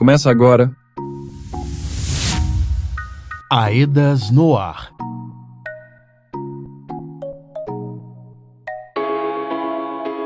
Começa agora. Aedas no ar.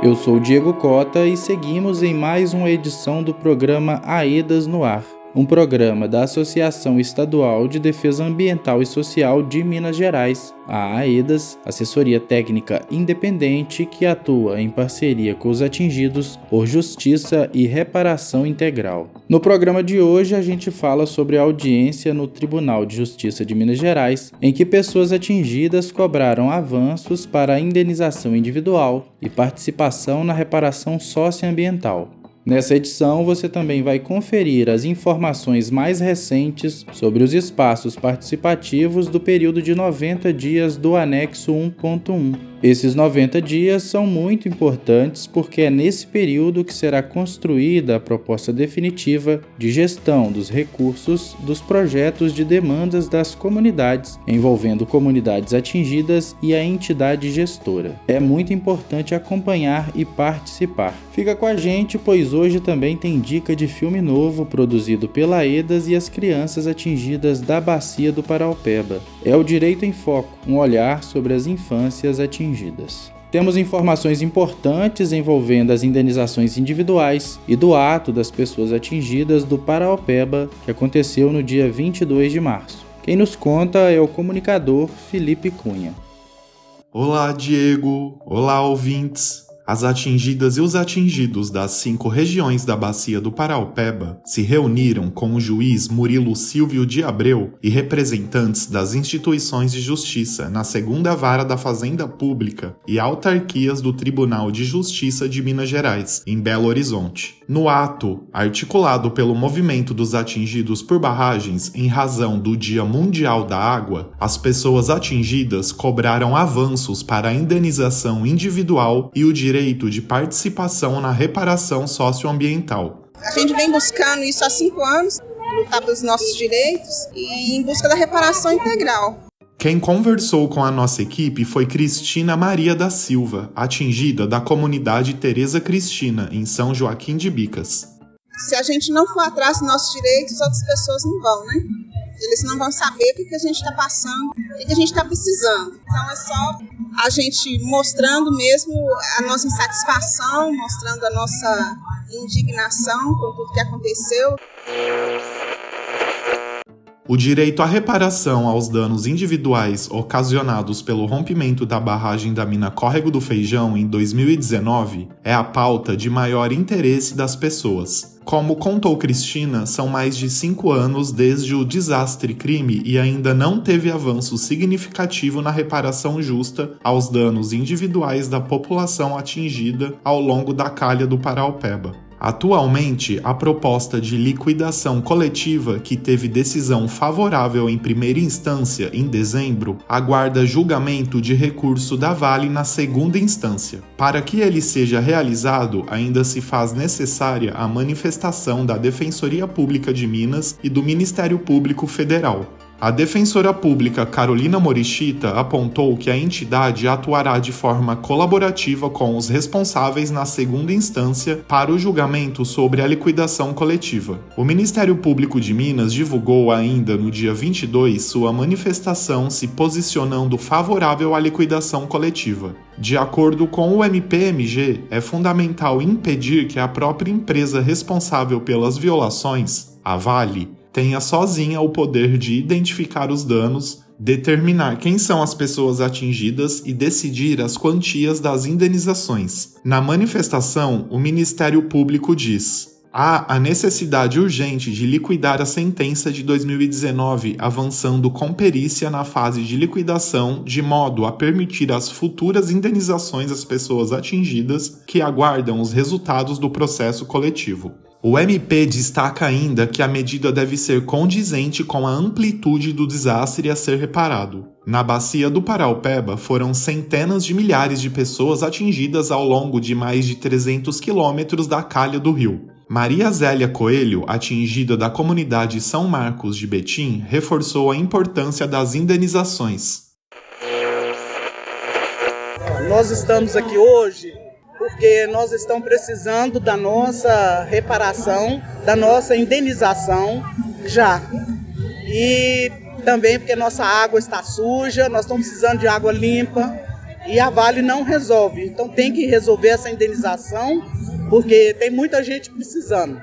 Eu sou o Diego Cota e seguimos em mais uma edição do programa Aedas no Ar, um programa da Associação Estadual de Defesa Ambiental e Social de Minas Gerais, a AEDAS, assessoria técnica independente que atua em parceria com os atingidos por justiça e reparação integral. No programa de hoje a gente fala sobre a audiência no Tribunal de Justiça de Minas Gerais, em que pessoas atingidas cobraram avanços para a indenização individual e participação na reparação socioambiental. Nessa edição, você também vai conferir as informações mais recentes sobre os espaços participativos do período de 90 dias do Anexo 1.1. Esses 90 dias são muito importantes porque é nesse período que será construída a proposta definitiva de gestão dos recursos dos projetos de demandas das comunidades, envolvendo comunidades atingidas e a entidade gestora. É muito importante acompanhar e participar. Fica com a gente, pois hoje também tem dica de filme novo produzido pela AEDAS e as crianças atingidas da Bacia do Paraopeba. É o Direito em Foco, um olhar sobre as infâncias atingidas. Temos informações importantes envolvendo as indenizações individuais e do ato das pessoas atingidas do Paraopeba, que aconteceu no dia 22 de março. Quem nos conta é o comunicador Felipe Cunha. Olá, Diego! Olá, ouvintes! As atingidas e os atingidos das 5 regiões da Bacia do Paraopeba se reuniram com o juiz Murilo Silvio de Abreu e representantes das instituições de justiça na 2ª Vara da Fazenda Pública e autarquias do Tribunal de Justiça de Minas Gerais, em Belo Horizonte. No ato, articulado pelo Movimento dos Atingidos por Barragens em razão do Dia Mundial da Água, as pessoas atingidas cobraram avanços para a indenização individual e o direito de participação na reparação socioambiental. A gente vem buscando isso há 5 anos, lutar pelos nossos direitos e em busca da reparação integral. Quem conversou com a nossa equipe foi Cristina Maria da Silva, atingida da comunidade Tereza Cristina, em São Joaquim de Bicas. Se a gente não for atrás dos nossos direitos, outras pessoas não vão, né? Eles não vão saber o que a gente está passando, o que a gente está precisando. Então é só a gente mostrando mesmo a nossa insatisfação, mostrando a nossa indignação com tudo que aconteceu. O direito à reparação aos danos individuais ocasionados pelo rompimento da barragem da mina Córrego do Feijão em 2019 é a pauta de maior interesse das pessoas. Como contou Cristina, são mais de 5 anos desde o desastre-crime e ainda não teve avanço significativo na reparação justa aos danos individuais da população atingida ao longo da calha do Paraopeba. Atualmente, a proposta de liquidação coletiva, que teve decisão favorável em primeira instância em dezembro, aguarda julgamento de recurso da Vale na 2ª instância. Para que ele seja realizado, ainda se faz necessária a manifestação da Defensoria Pública de Minas e do Ministério Público Federal. A defensora pública Carolina Morichita apontou que a entidade atuará de forma colaborativa com os responsáveis na 2ª instância para o julgamento sobre a liquidação coletiva. O Ministério Público de Minas divulgou ainda no dia 22 sua manifestação se posicionando favorável à liquidação coletiva. De acordo com o MPMG, é fundamental impedir que a própria empresa responsável pelas violações, a Vale, tenha sozinha o poder de identificar os danos, determinar quem são as pessoas atingidas e decidir as quantias das indenizações. Na manifestação, o Ministério Público diz: há a necessidade urgente de liquidar a sentença de 2019, avançando com perícia na fase de liquidação, de modo a permitir as futuras indenizações às pessoas atingidas que aguardam os resultados do processo coletivo. O MP destaca ainda que a medida deve ser condizente com a amplitude do desastre a ser reparado. Na Bacia do Paraopeba foram centenas de milhares de pessoas atingidas ao longo de mais de 300 quilômetros da calha do rio. Maria Zélia Coelho, atingida da comunidade São Marcos de Betim, reforçou a importância das indenizações. Nós estamos aqui hoje porque nós estamos precisando da nossa reparação, da nossa indenização já. E também porque nossa água está suja, nós estamos precisando de água limpa e a Vale não resolve. Então tem que resolver essa indenização, porque tem muita gente precisando.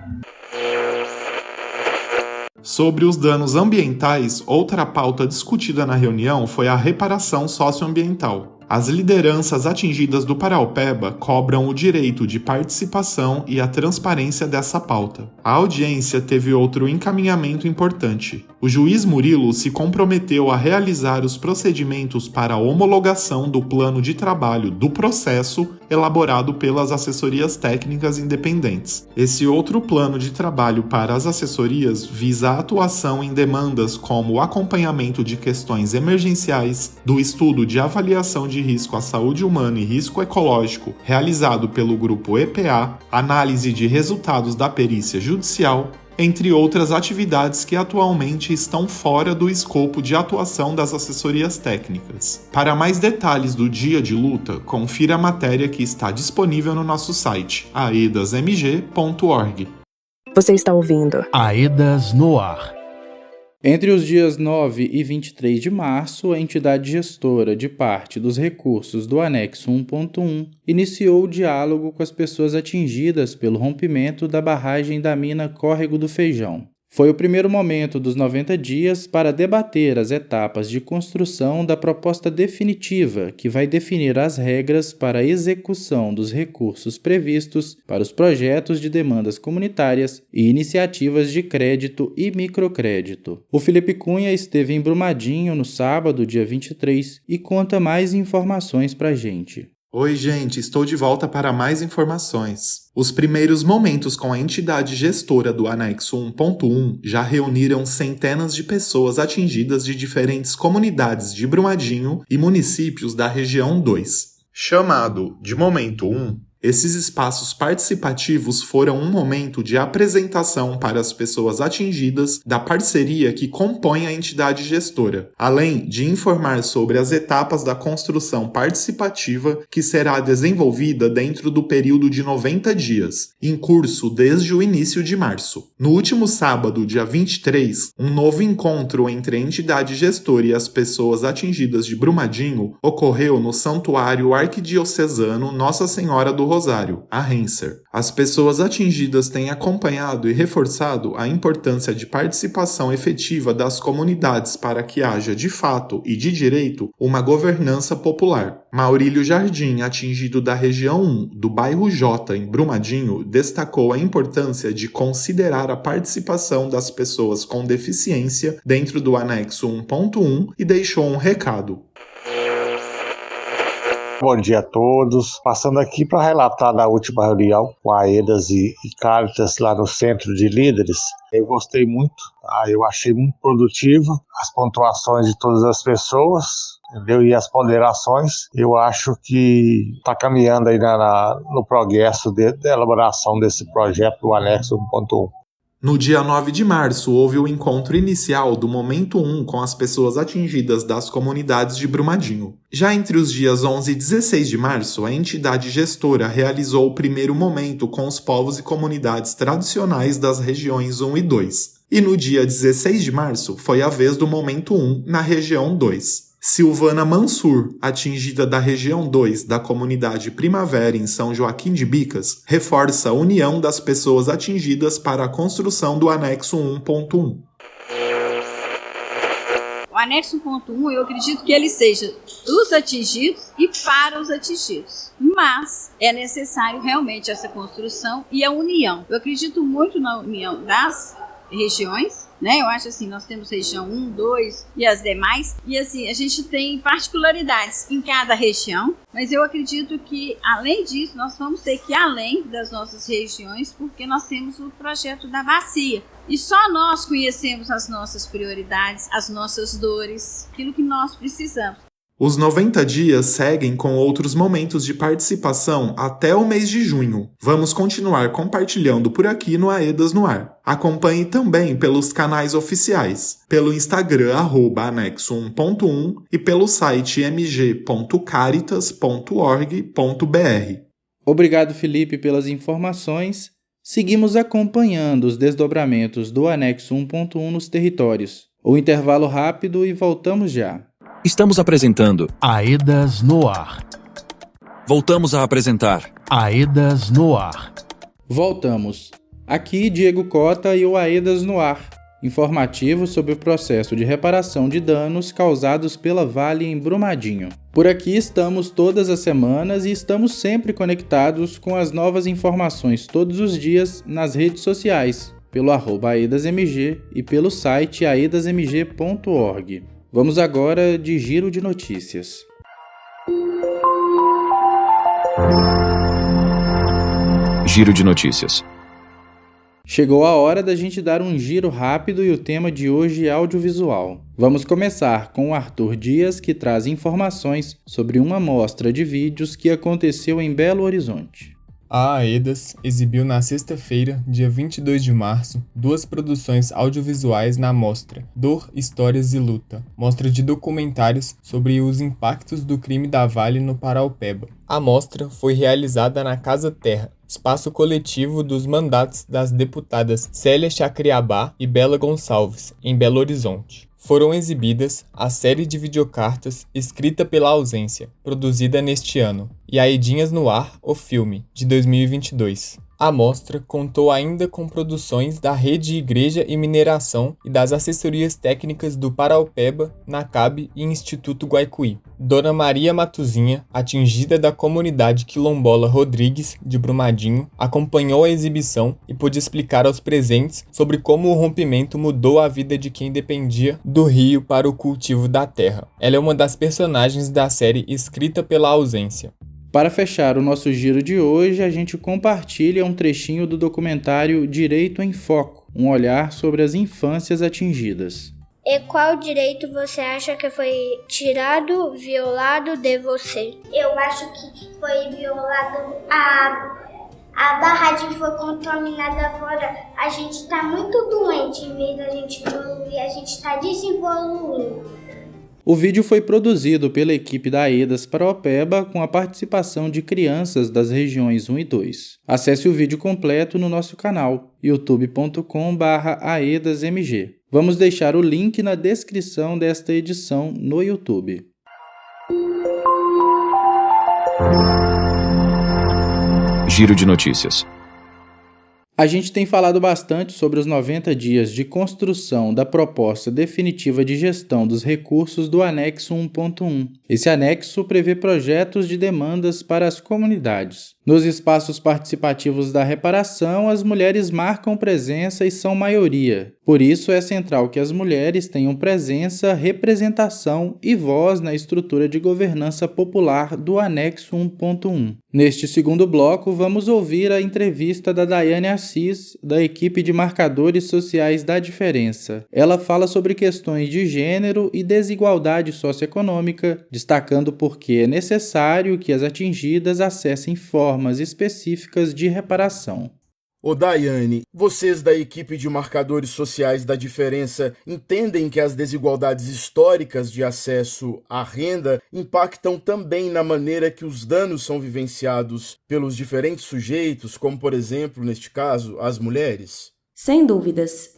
Sobre os danos ambientais, outra pauta discutida na reunião foi a reparação socioambiental. As lideranças atingidas do Paraupeba cobram o direito de participação e a transparência dessa pauta. A audiência teve outro encaminhamento importante. O juiz Murilo se comprometeu a realizar os procedimentos para a homologação do plano de trabalho do processo elaborado pelas assessorias técnicas independentes. Esse outro plano de trabalho para as assessorias visa a atuação em demandas como o acompanhamento de questões emergenciais, do estudo de avaliação de risco à saúde humana e risco ecológico realizado pelo grupo EPA, análise de resultados da perícia judicial, entre outras atividades que atualmente estão fora do escopo de atuação das assessorias técnicas. Para mais detalhes do dia de luta, confira a matéria que está disponível no nosso site, aedasmg.org. Você está ouvindo Aedas no Ar. Entre os dias 9 e 23 de março, a entidade gestora de parte dos recursos do Anexo 1.1 iniciou o diálogo com as pessoas atingidas pelo rompimento da barragem da mina Córrego do Feijão. Foi o primeiro momento dos 90 dias para debater as etapas de construção da proposta definitiva que vai definir as regras para a execução dos recursos previstos para os projetos de demandas comunitárias e iniciativas de crédito e microcrédito. O Felipe Cunha esteve em Brumadinho no sábado, dia 23, e conta mais informações pra gente. Oi, gente, estou de volta para mais informações. Os primeiros momentos com a entidade gestora do Anexo 1.1 já reuniram centenas de pessoas atingidas de diferentes comunidades de Brumadinho e municípios da região 2. Chamado de Momento 1, esses espaços participativos foram um momento de apresentação para as pessoas atingidas da parceria que compõe a entidade gestora, além de informar sobre as etapas da construção participativa que será desenvolvida dentro do período de 90 dias, em curso desde o início de março. No último sábado, dia 23, um novo encontro entre a entidade gestora e as pessoas atingidas de Brumadinho ocorreu no Santuário Arquidiocesano Nossa Senhora do Rosário, a Renser. As pessoas atingidas têm acompanhado e reforçado a importância de participação efetiva das comunidades para que haja, de fato e de direito, uma governança popular. Maurílio Jardim, atingido da região 1 do bairro J, em Brumadinho, destacou a importância de considerar a participação das pessoas com deficiência dentro do anexo 1.1 e deixou um recado. Bom dia a todos. Passando aqui para relatar da última reunião com a Aedas e Caritas lá no Centro de Líderes. Eu gostei muito, eu achei muito produtivo as pontuações de todas as pessoas, entendeu? E as ponderações. Eu acho que está caminhando aí no progresso da elaboração desse projeto do Anexo 1.1. No dia 9 de março, houve o encontro inicial do Momento 1 com as pessoas atingidas das comunidades de Brumadinho. Já entre os dias 11 e 16 de março, a entidade gestora realizou o primeiro momento com os povos e comunidades tradicionais das regiões 1 e 2. E no dia 16 de março, foi a vez do Momento 1 na região 2. Silvana Mansur, atingida da região 2 da comunidade Primavera em São Joaquim de Bicas, reforça a união das pessoas atingidas para a construção do anexo 1.1. O anexo 1.1, eu acredito que ele seja dos atingidos e para os atingidos. Mas é necessário realmente essa construção e a união. Eu acredito muito na união das regiões, né? Eu acho assim, nós temos região 1, 2 e as demais, e assim, a gente tem particularidades em cada região, mas eu acredito que, além disso, nós vamos ter que ir além das nossas regiões, porque nós temos o projeto da bacia, e só nós conhecemos as nossas prioridades, as nossas dores, aquilo que nós precisamos. Os 90 dias seguem com outros momentos de participação até o mês de junho. Vamos continuar compartilhando por aqui no Aedas no Ar. Acompanhe também pelos canais oficiais, pelo Instagram @anexo1.1 e pelo site mg.caritas.org.br. Obrigado, Felipe, pelas informações. Seguimos acompanhando os desdobramentos do anexo 1.1 nos territórios. O intervalo rápido e voltamos já. Estamos apresentando Aedas no Ar. Voltamos a apresentar Aedas no Ar. Voltamos. Aqui Diego Cota e o Aedas no Ar. Informativo sobre o processo de reparação de danos causados pela Vale em Brumadinho. Por aqui estamos todas as semanas e estamos sempre conectados com as novas informações todos os dias nas redes sociais, pelo @aedasmg e pelo site aedasmg.org. Vamos agora de giro de notícias. Giro de notícias. Chegou a hora da gente dar um giro rápido e o tema de hoje é audiovisual. Vamos começar com o Arthur Dias, que traz informações sobre uma mostra de vídeos que aconteceu em Belo Horizonte. A Aedas exibiu na sexta-feira, dia 22 de março, 2 produções audiovisuais na mostra Dor, Histórias e Luta, mostra de documentários sobre os impactos do crime da Vale no Paraopeba. A mostra foi realizada na Casa Terra, espaço coletivo dos mandatos das deputadas Célia Chacriabá e Bela Gonçalves, em Belo Horizonte. Foram exibidas a série de videocartas Escrita pela Ausência, produzida neste ano, e Aedinhas no Ar, o filme, de 2022. A mostra contou ainda com produções da Rede Igreja e Mineração e das assessorias técnicas do Paraopeba, NACAB e Instituto Guaicuí. Dona Maria Matuzinha, atingida da comunidade quilombola Rodrigues, de Brumadinho, acompanhou a exibição e pôde explicar aos presentes sobre como o rompimento mudou a vida de quem dependia do rio para o cultivo da terra. Ela é uma das personagens da série Escrita pela Ausência. Para fechar o nosso giro de hoje, a gente compartilha um trechinho do documentário Direito em Foco, um olhar sobre as infâncias atingidas. E qual direito você acha que foi tirado, violado de você? Eu acho que foi violado a barragem foi contaminada agora. A gente está muito doente, em vez da gente evoluir, a gente está desenvolvendo. O vídeo foi produzido pela equipe da Aedas Paraopeba com a participação de crianças das regiões 1 e 2. Acesse o vídeo completo no nosso canal, youtube.com/aedasmg. Vamos deixar o link na descrição desta edição no YouTube. Giro de notícias. A gente tem falado bastante sobre os 90 dias de construção da proposta definitiva de gestão dos recursos do anexo 1.1. Esse anexo prevê projetos de demandas para as comunidades. Nos espaços participativos da reparação, as mulheres marcam presença e são maioria. Por isso, é central que as mulheres tenham presença, representação e voz na estrutura de governança popular do anexo 1.1. Neste segundo bloco, vamos ouvir a entrevista da Daiane Assis, da equipe de marcadores sociais da diferença. Ela fala sobre questões de gênero e desigualdade socioeconômica, destacando por que é necessário que as atingidas acessem formas específicas de reparação. Ô Daiane, vocês da equipe de marcadores sociais da diferença entendem que as desigualdades históricas de acesso à renda impactam também na maneira que os danos são vivenciados pelos diferentes sujeitos, como por exemplo, neste caso, as mulheres? Sem dúvidas,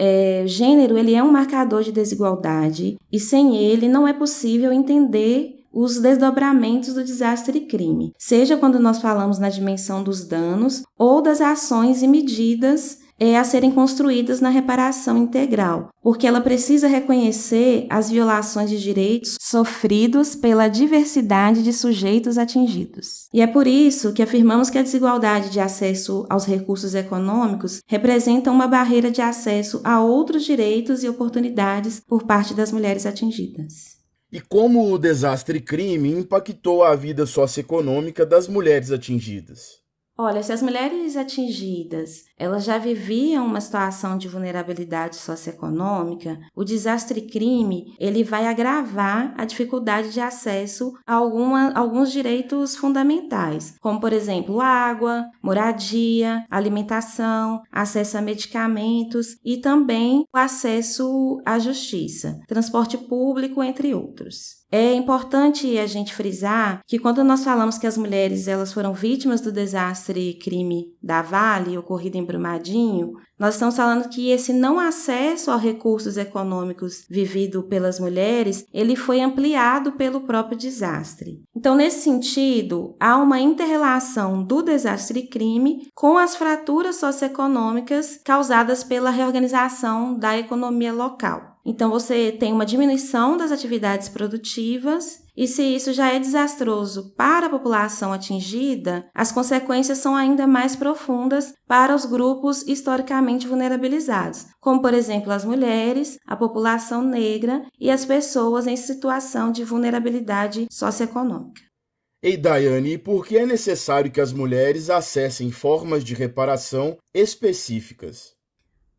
gênero ele é um marcador de desigualdade e sem ele não é possível entender os desdobramentos do desastre e crime, seja quando nós falamos na dimensão dos danos ou das ações e medidas a serem construídas na reparação integral, porque ela precisa reconhecer as violações de direitos sofridos pela diversidade de sujeitos atingidos. E é por isso que afirmamos que a desigualdade de acesso aos recursos econômicos representa uma barreira de acesso a outros direitos e oportunidades por parte das mulheres atingidas. E como o desastre e crime impactou a vida socioeconômica das mulheres atingidas? Olha, se as mulheres atingidas elas já viviam uma situação de vulnerabilidade socioeconômica, o desastre e crime ele vai agravar a dificuldade de acesso a alguns direitos fundamentais, como, por exemplo, água, moradia, alimentação, acesso a medicamentos e também o acesso à justiça, transporte público, entre outros. É importante a gente frisar que quando nós falamos que as mulheres elas foram vítimas do desastre crime da Vale, ocorrido em Brumadinho, nós estamos falando que esse não acesso a recursos econômicos vivido pelas mulheres, ele foi ampliado pelo próprio desastre. Então, nesse sentido, há uma inter-relação do desastre-crime com as fraturas socioeconômicas causadas pela reorganização da economia local. Então, você tem uma diminuição das atividades produtivas e se isso já é desastroso para a população atingida, as consequências são ainda mais profundas para os grupos historicamente vulnerabilizados, como, por exemplo, as mulheres, a população negra e as pessoas em situação de vulnerabilidade socioeconômica. Ei, Daiane, e por que é necessário que as mulheres acessem formas de reparação específicas?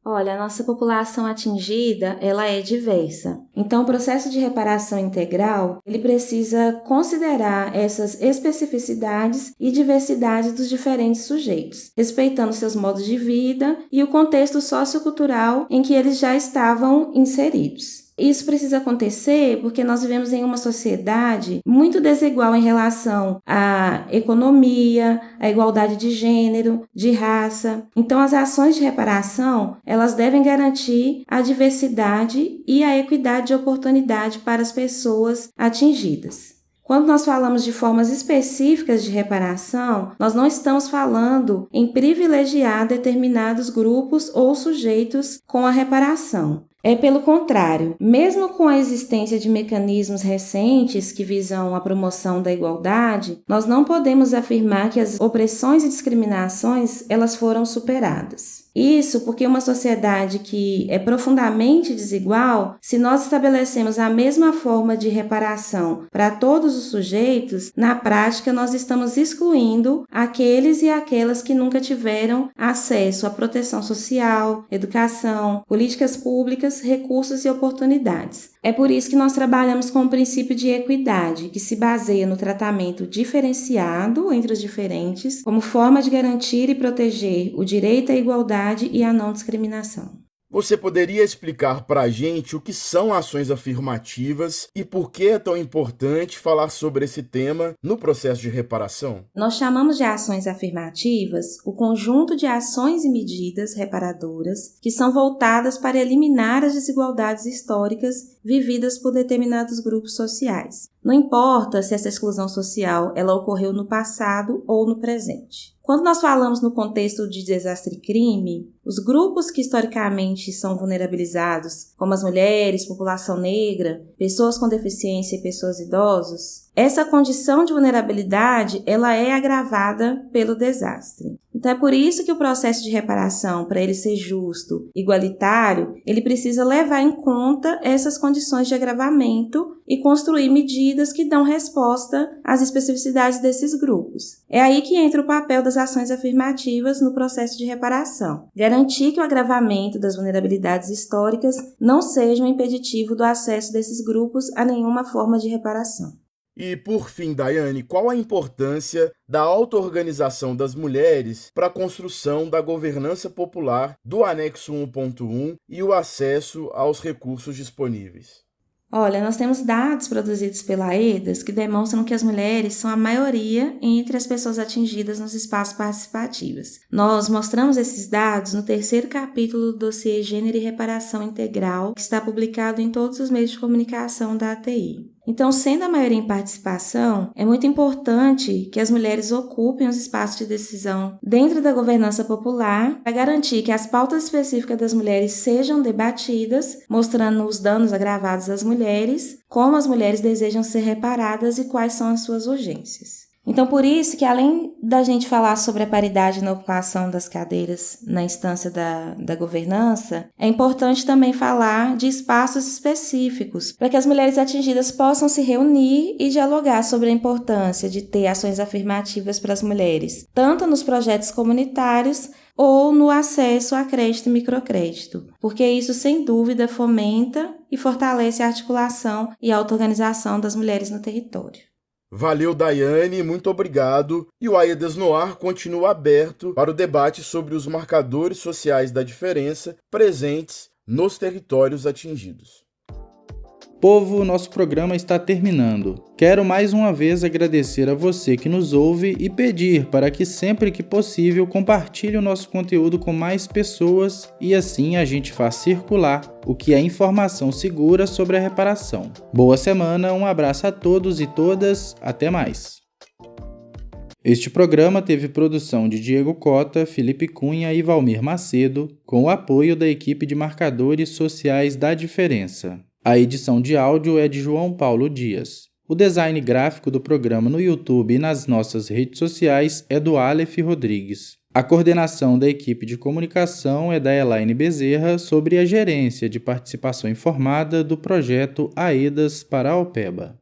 Olha, a nossa população atingida, ela é diversa. Então, o processo de reparação integral, ele precisa considerar essas especificidades e diversidades dos diferentes sujeitos, respeitando seus modos de vida e o contexto sociocultural em que eles já estavam inseridos. Isso precisa acontecer porque nós vivemos em uma sociedade muito desigual em relação à economia, à igualdade de gênero, de raça. Então, as ações de reparação, elas devem garantir a diversidade e a equidade de oportunidade para as pessoas atingidas. Quando nós falamos de formas específicas de reparação, nós não estamos falando em privilegiar determinados grupos ou sujeitos com a reparação. É pelo contrário, mesmo com a existência de mecanismos recentes que visam a promoção da igualdade, nós não podemos afirmar que as opressões e discriminações elas foram superadas. Isso porque uma sociedade que é profundamente desigual, se nós estabelecemos a mesma forma de reparação para todos os sujeitos, na prática nós estamos excluindo aqueles e aquelas que nunca tiveram acesso à proteção social, educação, políticas públicas, recursos e oportunidades. É por isso que nós trabalhamos com o princípio de equidade, que se baseia no tratamento diferenciado entre os diferentes, como forma de garantir e proteger o direito à igualdade e à não discriminação. Você poderia explicar para a gente o que são ações afirmativas e por que é tão importante falar sobre esse tema no processo de reparação? Nós chamamos de ações afirmativas o conjunto de ações e medidas reparadoras que são voltadas para eliminar as desigualdades históricas vividas por determinados grupos sociais. Não importa se essa exclusão social ela ocorreu no passado ou no presente. Quando nós falamos no contexto de desastre-crime, os grupos que historicamente são vulnerabilizados, como as mulheres, população negra, pessoas com deficiência e pessoas idosas, essa condição de vulnerabilidade ela é agravada pelo desastre. Então é por isso que o processo de reparação, para ele ser justo, igualitário, ele precisa levar em conta essas condições de agravamento e construir medidas que dão resposta às especificidades desses grupos. É aí que entra o papel das ações afirmativas no processo de reparação. Garantir que o agravamento das vulnerabilidades históricas não seja um impeditivo do acesso desses grupos a nenhuma forma de reparação. E, por fim, Daiane, qual a importância da auto-organização das mulheres para a construção da governança popular do anexo 1.1 e o acesso aos recursos disponíveis? Olha, nós temos dados produzidos pela AEDAS que demonstram que as mulheres são a maioria entre as pessoas atingidas nos espaços participativos. Nós mostramos esses dados no 3º capítulo do dossiê Gênero e Reparação Integral, que está publicado em todos os meios de comunicação da ATI. Então, sendo a maioria em participação, é muito importante que as mulheres ocupem os espaços de decisão dentro da governança popular para garantir que as pautas específicas das mulheres sejam debatidas, mostrando os danos agravados às mulheres, como as mulheres desejam ser reparadas e quais são as suas urgências. Então, por isso que além da gente falar sobre a paridade na ocupação das cadeiras na instância da governança, é importante também falar de espaços específicos para que as mulheres atingidas possam se reunir e dialogar sobre a importância de ter ações afirmativas para as mulheres, tanto nos projetos comunitários ou no acesso a crédito e microcrédito, porque isso, sem dúvida, fomenta e fortalece a articulação e a auto-organização das mulheres no território. Valeu, Daiane, muito obrigado. E o AEDAS no Ar continua aberto para o debate sobre os marcadores sociais da diferença presentes nos territórios atingidos. Povo, nosso programa está terminando. Quero mais uma vez agradecer a você que nos ouve e pedir para que sempre que possível compartilhe o nosso conteúdo com mais pessoas e assim a gente faz circular o que é informação segura sobre a reparação. Boa semana, um abraço a todos e todas, até mais. Este programa teve produção de Diego Cota, Felipe Cunha e Valmir Macedo, com o apoio da equipe de marcadores sociais da Diferença. A edição de áudio é de João Paulo Dias. O design gráfico do programa no YouTube e nas nossas redes sociais é do Aleph Rodrigues. A coordenação da equipe de comunicação é da Elaine Bezerra, sobre a gerência de participação informada do projeto AEDAS para a Alpeba.